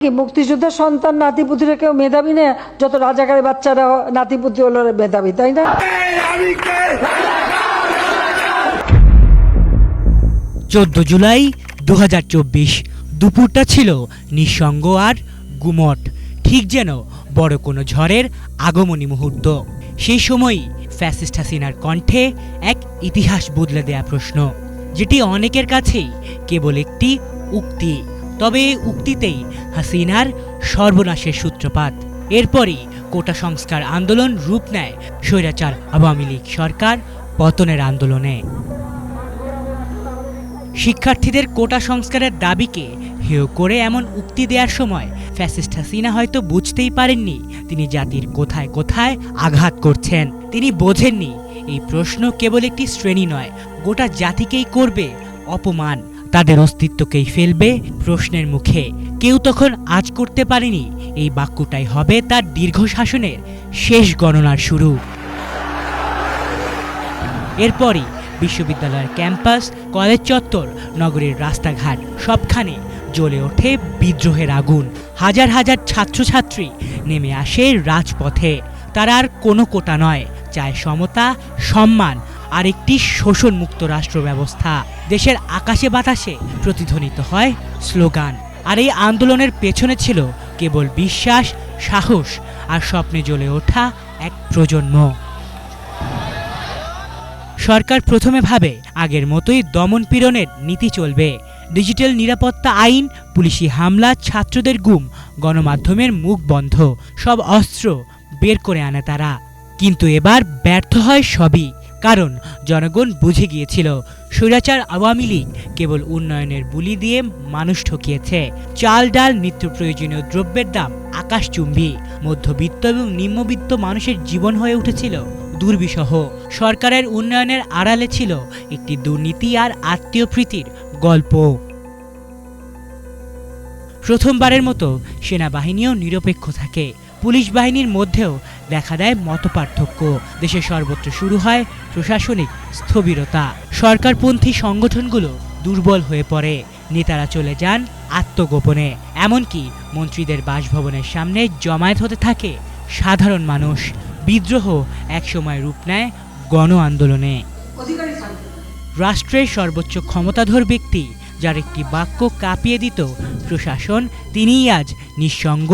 কি মুক্তিযোদ্ধার সন্তান নাতিপুতিরা কেউ মেধাবী না? যত রাজাকারের বাচ্চারা নাতিপুতি হলো মেধাবী, তাই না? 14 জুলাই 2024 দুপুরটা ছিল নিঃসঙ্গ আর গুমট, ঠিক যেন বড় কোনো ঝড়ের আগমনী মুহূর্ত। সেই সময়ই ফ্যাসিস্ট হাসিনার কণ্ঠে এক ইতিহাস বদলে দেয়া প্রশ্ন, যেটি অনেকের কাছেই কেবল একটি উক্তি, তবে এই উক্তিতেই হাসিনার সর্বনাশের সূত্রপাত। এরপরই কোটা সংস্কার আন্দোলন রূপ নেয় স্বৈরাচার আওয়ামী লীগ সরকার পতনের আন্দোলনে। শিক্ষার্থীদের কোটা সংস্কারের দাবিকে হেয় করে এমন উক্তি দেওয়ার সময় ফ্যাসিস্ট হাসিনা হয়তো বুঝতেই পারেননি তিনি জাতির কোথায় কোথায় আঘাত করছেন। তিনি বোঝেননি এই প্রশ্ন কেবল একটি শ্রেণী নয়, গোটা জাতিকেই করবে অপমান, তাদের অস্তিত্বকেই ফেলবে প্রশ্নের মুখে। কেউ তখন আজ করতে পারেনি এই বাক্যটাই হবে তার দীর্ঘ শাসনের শেষ গণনার শুরু। এরপরই বিশ্ববিদ্যালয়ের ক্যাম্পাস, কলেজ চত্বর, নগরীর রাস্তাঘাট সবখানে জ্বলে ওঠে বিদ্রোহের আগুন। হাজার হাজার ছাত্রছাত্রী নেমে আসে রাজপথে। তারা আর কোনো কোটা নয়, চায় সমতা, সম্মান আর একটি শোষণমুক্ত রাষ্ট্র ব্যবস্থা। দেশের আকাশে বাতাসে প্রতিধ্বনিত হয় স্লোগান। আর এই আন্দোলনের পেছনে ছিল কেবল বিশ্বাস, সাহস আর স্বপ্নে জ্বলে ওঠা এক প্রজন্ম। সরকার প্রথমে ভাবে আগের মতোই দমন পীড়নের নীতি চলবে, ডিজিটাল নিরাপত্তা আইন, পুলিশি হামলা, ছাত্রদের গুম, গণমাধ্যমের মুখ বন্ধ, সব অস্ত্র বের করে আনে তারা। কিন্তু এবার ব্যর্থ হয় সবই, কারণ জনগণ বুঝে গিয়েছিল স্বৈরাচার আওয়ামী লীগ কেবল উন্নয়নের বুলি দিয়ে মানুষ ঠকিয়েছে। চাল, ডাল, নিত্য প্রয়োজনীয় দ্রব্যের দাম আকাশচুম্বী। মধ্যবিত্ত এবং নিম্নবিত্ত মানুষের জীবন হয়ে উঠেছিল দুর্বিষহ। সরকারের উন্নয়নের আড়ালে ছিল একটি দুর্নীতি আর আত্মীয় প্রীতির গল্প। প্রথমবারের মতো সেনাবাহিনীও নিরপেক্ষ থাকে, পুলিশ বাহিনীর মধ্যেও দেখা দেয় মতপার্থক্য। দেশের সর্বত্র শুরু হয় প্রশাসনিক স্থবিরতা। সরকারপন্থী সংগঠনগুলো দুর্বল হয়ে পড়ে, নেতারা চলে যান আত্মগোপনে। এমনকি মন্ত্রীদের বাসভবনের সামনে জমায়েত হতে থাকে সাধারণ মানুষ। বিদ্রোহ একসময় রূপ নেয় গণ আন্দোলনে। রাষ্ট্রের সর্বোচ্চ ক্ষমতাধর ব্যক্তি, যার একটি বাক্য কাঁপিয়ে দিত প্রশাসন, তিনিই আজ নিঃসঙ্গ,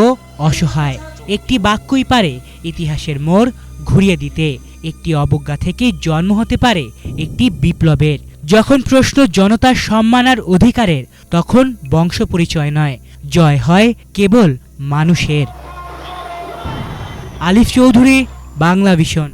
অসহায়। একটি বাক্যই পারে ইতিহাসের মোড় ঘুরিয়ে দিতে। একটি অবজ্ঞা থেকে জন্ম হতে পারে একটি বিপ্লবের। যখন প্রশ্ন জনতার সম্মান আর অধিকারের, তখন বংশ পরিচয় নয়, জয় হয় কেবল মানুষের। আলিফ চৌধুরী, বাংলা ভিশন।